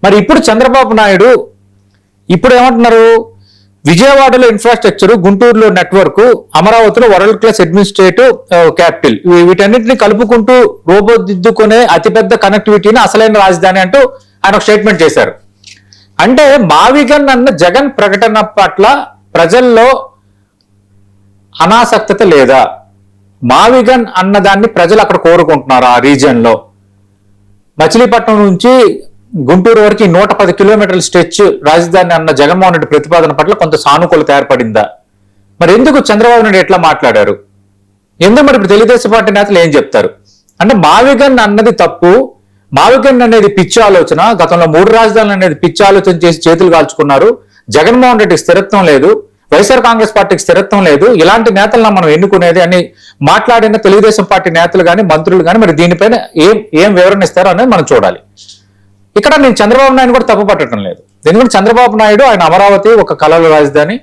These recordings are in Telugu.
మరి ఇప్పుడు చంద్రబాబు నాయుడు ఇప్పుడు ఏమంటున్నారు, విజయవాడలో ఇన్ఫ్రాస్ట్రక్చర్, గుంటూరులో నెట్వర్క్, అమరావతిలో వరల్డ్ క్లాస్ అడ్మినిస్ట్రేటివ్ క్యాపిటల్, వీటన్నిటిని కలుపుకుంటూ రూపుదిద్దుకునే అతిపెద్ద కనెక్టివిటీని అసలైన రాజధాని అంటూ ఆయన ఒక స్టేట్మెంట్ చేశారు. అంటే మావిగన్ అన్న జగన్ ప్రకటన పట్ల ప్రజల్లో అనాసక్తత లేదా? మావిగన్ అన్నదాన్ని ప్రజలు అక్కడ కోరుకుంటున్నారు. ఆ రీజియన్ లో మచిలీపట్నం నుంచి గుంటూరు వరకు 110 కిలోమీటర్ల స్ట్రెచ్ రాజధాని అన్న జగన్మోహన్ రెడ్డి ప్రతిపాదన పట్ల కొంత సానుకూలత ఏర్పడిందా? మరి ఎందుకు చంద్రబాబు నాయుడు ఎట్లా మాట్లాడారు? ఎందుకు మరి ఇప్పుడు తెలుగుదేశం పార్టీ నేతలు ఏం చెప్తారు అంటే మావిగన్ అన్నది తప్పు, మావిగన్ అనేది పిచ్చి ఆలోచన, గతంలో 3 రాజధానులు అనేది పిచ్చి ఆలోచన చేసి చేతులు కాల్చుకున్నారు, జగన్మోహన్ రెడ్డికి స్థిరత్వం లేదు, వైఎస్ఆర్ కాంగ్రెస్ పార్టీకి స్థిరత్వం లేదు, ఇలాంటి నేతలను మనం ఎన్నుకునేది అని మాట్లాడిన తెలుగుదేశం పార్టీ నేతలు కానీ మంత్రులు కానీ మరి దీనిపైన ఏం వివరణ ఇస్తారో అనేది మనం చూడాలి. ఇక్కడ నేను చంద్రబాబు నాయుడు కూడా తప్పు పట్టడం లేదు. ఎందుకంటే చంద్రబాబు నాయుడు ఆయన అమరావతి ఒక కళల రాజధాని,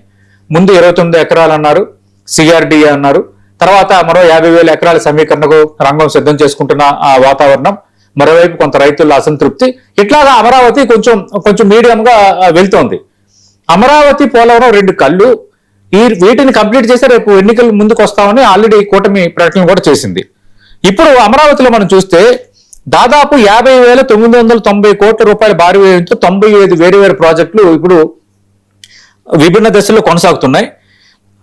ముందు 29 ఎకరాలు అన్నారు, సిఆర్డిఏ అన్నారు, తర్వాత మరో 50,000 ఎకరాల సమీకరణకు రంగం సిద్ధం చేసుకుంటున్న ఆ వాతావరణం, మరోవైపు కొంత రైతుల అసంతృప్తి, ఇట్లాగా అమరావతి కొంచెం మీడియంగా వెళ్తోంది. అమరావతి పోలవరం 2 కళ్ళు, వీటిని కంప్లీట్ చేస్తే రేపు ఎన్నికలు ముందుకు వస్తామని ఆల్రెడీ కూటమి ప్రకటన కూడా చేసింది. ఇప్పుడు అమరావతిలో మనం చూస్తే దాదాపు 50,990 కోట్ల రూపాయల భారీ వ్యయంతో 95 వేరు ప్రాజెక్టులు ఇప్పుడు విభిన్న దశల్లో కొనసాగుతున్నాయి.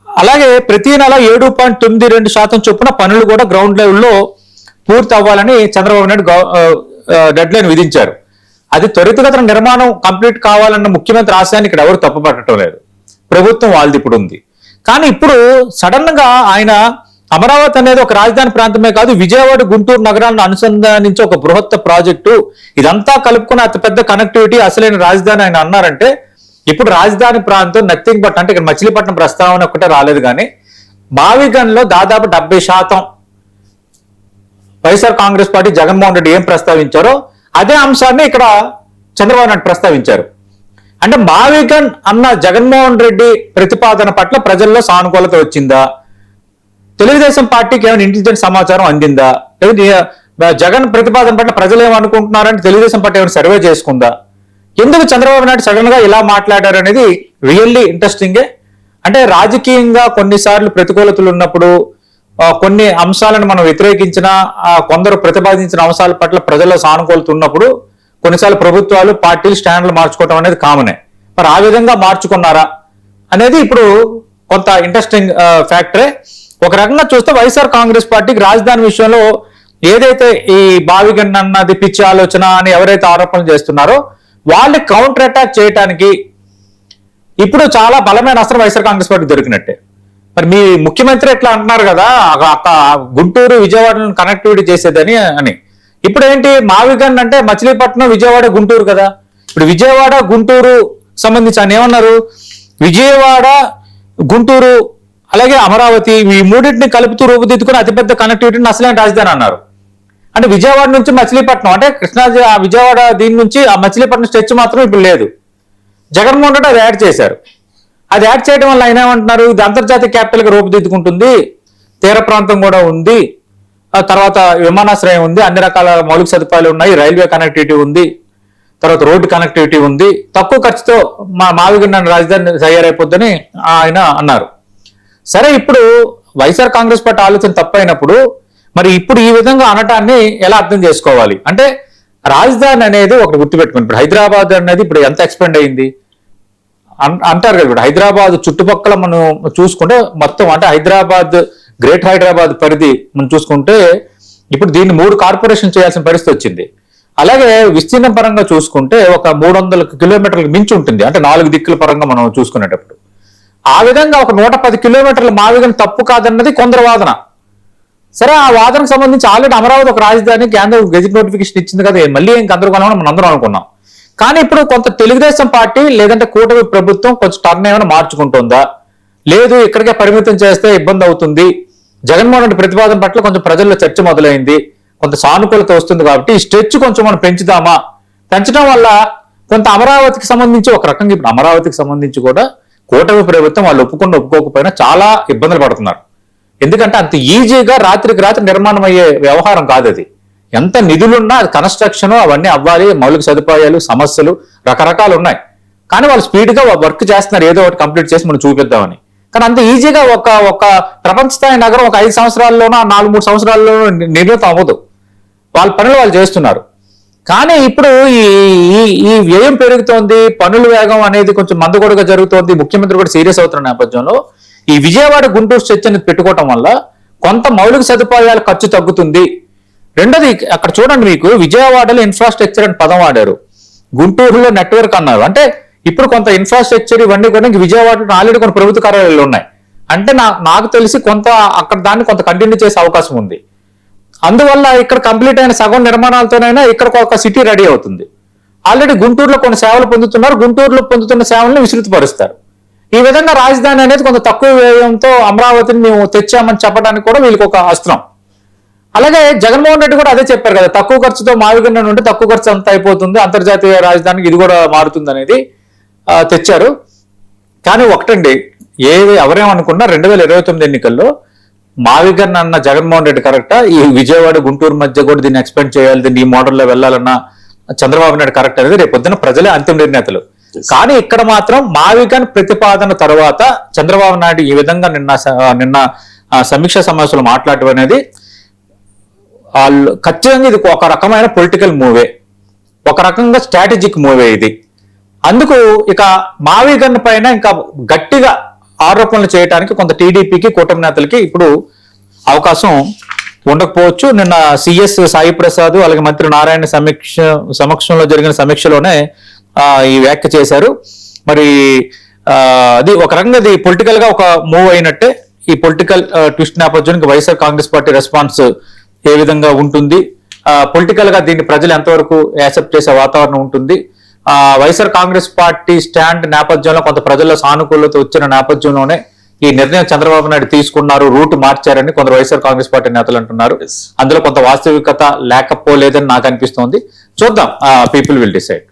అలాగే ప్రతి నెల 7.92% చొప్పున పనులు కూడా గ్రౌండ్ లెవెల్లో పూర్తి అవ్వాలని చంద్రబాబు నాయుడు డెడ్ లైన్ విధించారు. అది త్వరితగతిన నిర్మాణం కంప్లీట్ కావాలన్న ముఖ్యమంత్రి ఆశయాన్ని ఇక్కడ ఎవరు తప్పుపట్టడం లేదు. ప్రభుత్వం వాళ్ళది ఇప్పుడు ఉంది. కానీ ఇప్పుడు సడన్ గా ఆయన అమరావతి అనేది ఒక రాజధాని ప్రాంతమే కాదు, విజయవాడ గుంటూరు నగరాలను అనుసంధానించే ఒక బృహత్త ప్రాజెక్టు, ఇదంతా కలుపుకున్న అతిపెద్ద కనెక్టివిటీ అసలైన రాజధాని ఆయన అన్నారంటే ఇప్పుడు రాజధాని ప్రాంతం నథింగ్ బట్ అంటే ఇక్కడ మచిలీపట్నం ప్రస్తావన ఒకటే రాలేదు. కానీ మావిగన్లో దాదాపు 70% వైఎస్ఆర్ కాంగ్రెస్ పార్టీ జగన్మోహన్ రెడ్డి ఏం ప్రస్తావించారో అదే అంశాన్ని ఇక్కడ చంద్రబాబు నాయుడు ప్రస్తావించారు. అంటే మావిగన్ అన్న జగన్మోహన్ రెడ్డి ప్రతిపాదన పట్ల ప్రజల్లో సానుకూలత వచ్చిందా? తెలుగుదేశం పార్టీకి ఏమైనా ఇంటెలిజెన్స్ సమాచారం అందిందా? లేదా జగన్ ప్రతిపాదన పట్ల ప్రజలు ఏమనుకుంటున్నారంటే తెలుగుదేశం పార్టీ ఏమైనా సర్వే చేసుకుందా? ఎందుకు చంద్రబాబు నాయుడు సడన్ గా ఇలా మాట్లాడారు అనేది రియల్లీ ఇంట్రెస్టింగే. అంటే రాజకీయంగా కొన్నిసార్లు ప్రతికూలతలు ఉన్నప్పుడు, కొన్ని అంశాలను మనం వ్యతిరేకించిన, కొందరు ప్రతిపాదించిన అంశాల పట్ల ప్రజల్లో సానుకూలత ఉన్నప్పుడు కొన్నిసార్లు ప్రభుత్వాలు పార్టీలు స్టాండ్లు మార్చుకోవడం అనేది కామనే. మరి ఆ విధంగా మార్చుకున్నారా అనేది ఇప్పుడు కొంత ఇంట్రెస్టింగ్ ఫ్యాక్టరే. ఒక రకంగా చూస్తే వైఎస్ఆర్ కాంగ్రెస్ పార్టీకి రాజధాని విషయంలో ఏదైతే ఈ మావిగన్ అన్నది పిచ్చి ఆలోచన అని ఎవరైతే ఆరోపణలు చేస్తున్నారో వాళ్ళని కౌంటర్ అటాక్ చేయడానికి ఇప్పుడు చాలా బలమైన అస్త్రం వైఎస్ఆర్ కాంగ్రెస్ పార్టీ దొరికినట్టే. మరి మీ ముఖ్యమంత్రి ఎట్లా అంటున్నారు కదా గుంటూరు విజయవాడను కనెక్టివిటీ చేసేదని అని. ఇప్పుడు ఏంటి మావిగన్ అంటే మచిలీపట్నం విజయవాడ గుంటూరు కదా. ఇప్పుడు విజయవాడ గుంటూరు సంబంధించి ఆయన ఏమన్నారు, విజయవాడ గుంటూరు అలాగే అమరావతి ఈ మూడింటిని కలుపుతూ రూపుదిద్దుకుని అతిపెద్ద కనెక్టివిటీని అసలైన రాజధాని అన్నారు. అంటే విజయవాడ నుంచి మచిలీపట్నం అంటే కృష్ణా విజయవాడ దీని నుంచి ఆ మచిలీపట్నం స్ట్రెచ్ మాత్రం ఇప్పుడు లేదు. జగన్మోహన్ రెడ్డి అది యాడ్ చేశారు. అది యాడ్ చేయడం వల్ల ఆయన ఏమంటున్నారు, ఇది అంతర్జాతీయ క్యాపిటల్గా రూపుదిద్దుకుంటుంది, తీర ప్రాంతం కూడా ఉంది, తర్వాత విమానాశ్రయం ఉంది, అన్ని రకాల మౌలిక సదుపాయాలు ఉన్నాయి, రైల్వే కనెక్టివిటీ ఉంది, తర్వాత రోడ్డు కనెక్టివిటీ ఉంది, తక్కువ ఖర్చుతో మావిగన్ రాజధాని తయారైపోద్దని ఆయన అన్నారు. సరే, ఇప్పుడు వైఎస్ఆర్ కాంగ్రెస్ పార్టీ ఆలోచన తప్పైనప్పుడు మరి ఇప్పుడు ఈ విధంగా అనటాన్ని ఎలా అర్థం చేసుకోవాలి అంటే రాజధాని అనేది ఒకటి గుర్తుపెట్టుకుని, ఇప్పుడు హైదరాబాద్ అనేది ఇప్పుడు ఎంత ఎక్స్పెండ్ అయింది అంటారు కదా. ఇప్పుడు హైదరాబాద్ చుట్టుపక్కల మనం చూసుకుంటే మొత్తం అంటే హైదరాబాద్ గ్రేట్ హైదరాబాద్ పరిధి మనం చూసుకుంటే ఇప్పుడు దీన్ని 3 కార్పొరేషన్ చేయాల్సిన పరిస్థితి వచ్చింది. అలాగే విస్తీర్ణం పరంగా చూసుకుంటే ఒక 300 కిలోమీటర్లకు మించి ఉంటుంది, అంటే 4 దిక్కుల పరంగా మనం చూసుకునేటప్పుడు. ఆ విధంగా ఒక 110 కిలోమీటర్ల మావిగన్ తప్పు కాదన్నది కొందరు వాదన. సరే, ఆ వాదనకు సంబంధించి ఆల్రెడీ అమరావతి ఒక రాజధాని కేంద్రం గెజిట్ నోటిఫికేషన్ ఇచ్చింది కదా, మళ్ళీ ఏం గందరగోళం మనం అందరం అనుకున్నాం. కానీ ఇప్పుడు కొంత తెలుగుదేశం పార్టీ లేదంటే కూటమి ప్రభుత్వం కొంచెం టర్న్ ఏమైనా మార్చుకుంటుందా, లేదు ఇక్కడికే పరిమితం చేస్తే ఇబ్బంది అవుతుంది, జగన్మోహన్ రెడ్డి ప్రతిపాదన పట్ల కొంచెం ప్రజల్లో చర్చ మొదలైంది, కొంత సానుకూలత వస్తుంది కాబట్టి ఈ స్ట్రెచ్ కొంచెం మనం పెంచుదామా, పెంచడం వల్ల కొంత అమరావతికి సంబంధించి ఒక రకంగా ఇప్పుడు అమరావతికి సంబంధించి కూడా కూటమి ప్రభుత్వం వాళ్ళు ఒప్పుకోకపోయినా చాలా ఇబ్బందులు పడుతున్నారు. ఎందుకంటే అంత ఈజీగా రాత్రికి రాత్రి నిర్మాణం అయ్యే వ్యవహారం కాదు అది. ఎంత నిధులున్నా అది కన్స్ట్రక్షన్ అవన్నీ అవ్వాలి, మౌలిక సదుపాయాలు, సమస్యలు రకరకాలు ఉన్నాయి. కానీ వాళ్ళు స్పీడ్గా వర్క్ చేస్తున్నారు, ఏదో ఒకటి కంప్లీట్ చేసి మనం చూపిద్దామని. కానీ అంత ఈజీగా ఒక ప్రపంచ స్థాయి నగరం ఒక 5 సంవత్సరాల్లోనో 4-3 సంవత్సరాల్లోనో నిర్మితం అవ్వదు. వాళ్ళ పనులు వాళ్ళు చేస్తున్నారు. కానీ ఇప్పుడు ఈ వ్యయం పెరుగుతోంది, పనుల వేగం అనేది కొంచెం మందకొడగా జరుగుతోంది, ముఖ్యమంత్రి కూడా సీరియస్ అవుతున్న నేపథ్యంలో ఈ విజయవాడ గుంటూరు స్ట్రెచ్ అనేది పెట్టుకోవటం వల్ల కొంత మౌలిక సదుపాయాల ఖర్చు తగ్గుతుంది. రెండోది, అక్కడ చూడండి, మీకు విజయవాడలో ఇన్ఫ్రాస్ట్రక్చర్ అని పదం వాడారు, గుంటూరులో నెట్వర్క్ అన్నారు. అంటే ఇప్పుడు కొంత ఇన్ఫ్రాస్ట్రక్చర్ ఇవన్నీ కూడా విజయవాడలో ఆల్రెడీ కొన్ని ప్రభుత్వ కార్యాలయాలు ఉన్నాయి. అంటే నాకు తెలిసి కొంత అక్కడ దాన్ని కొంత కంటిన్యూ చేసే అవకాశం ఉంది. అందువల్ల ఇక్కడ కంప్లీట్ అయిన సగం నిర్మాణాలతోనైనా ఇక్కడ ఒక సిటీ రెడీ అవుతుంది. ఆల్రెడీ గుంటూరులో కొన్ని సేవలు పొందుతున్నారు, గుంటూరులో పొందుతున్న సేవలను విస్తృతపరుస్తారు. ఈ విధంగా రాజధాని అనేది కొంత తక్కువ వ్యయంతో అమరావతిని మేము తెచ్చామని చెప్పడానికి కూడా వీళ్ళకి ఒక అస్త్రం. అలాగే జగన్మోహన్ రెడ్డి కూడా అదే చెప్పారు కదా, తక్కువ ఖర్చుతో మావిగన్న నుండి తక్కువ ఖర్చు అంతా అయిపోతుంది, అంతర్జాతీయ రాజధానికి ఇది కూడా మారుతుంది అనేది తెచ్చారు. కానీ ఒకటండి, ఎవరేమనుకున్నా 2029 ఎన్నికల్లో మావిగన్ అన్న జగన్మోహన్ రెడ్డి కరెక్టా, ఈ విజయవాడ గుంటూరు మధ్య కూడా దీన్ని ఎక్స్పెండ్ చేయాలి, దీన్ని ఈ మోడల్లో వెళ్ళాలన్న చంద్రబాబు నాయుడు కరెక్ట్ అనేది రేపు పొద్దున ప్రజలే అంతిమ నిర్ణేతలు. కానీ ఇక్కడ మాత్రం మావిగన్ ప్రతిపాదన తర్వాత చంద్రబాబు నాయుడు ఈ విధంగా నిన్న సమీక్షా సమావేశంలో మాట్లాడటం అనేది వాళ్ళు ఖచ్చితంగా ఇది ఒక రకమైన పొలిటికల్ మూవే, ఒక రకంగా స్ట్రాటజిక్ మూవే ఇది. అందుకు ఇక మావిగన్ పైన ఇంకా గట్టిగా ఆరోపణలు చేయడానికి కొంత టీడీపీకి, కూటమి నేతలకి ఇప్పుడు అవకాశం ఉండకపోవచ్చు. నిన్న సిఎస్ సాయి ప్రసాద్ అలాగే మంత్రి నారాయణ సమక్షంలో జరిగిన సమీక్షలోనే ఈ వ్యాఖ్య చేశారు. మరి అది ఒక రకంగా అది పొలిటికల్ గా ఒక మూవ్ అయినట్టే. ఈ పొలిటికల్ ట్విస్ట్ నేపథ్యానికి వైఎస్ఆర్ కాంగ్రెస్ పార్టీ రెస్పాన్స్ ఏ విధంగా ఉంటుంది, పొలిటికల్ గా దీన్ని ప్రజలు ఎంతవరకు యాక్సెప్ట్ చేసే వాతావరణం ఉంటుంది, వైఎస్ఆర్ కాంగ్రెస్ పార్టీ స్టాండ్ నేపథ్యంలో కొంత ప్రజల్లో సానుకూలత వచ్చిన నేపథ్యంలోనే ఈ నిర్ణయం చంద్రబాబు నాయుడు తీసుకున్నారు, రూట్ మార్చారని కొందరు వైఎస్ఆర్ కాంగ్రెస్ పార్టీ నేతలు అంటున్నారు. అందులో కొంత వాస్తవికత లేకపోలేదని నాకు అనిపిస్తోంది. చూద్దాం, పీపుల్ విల్ డిసైడ్.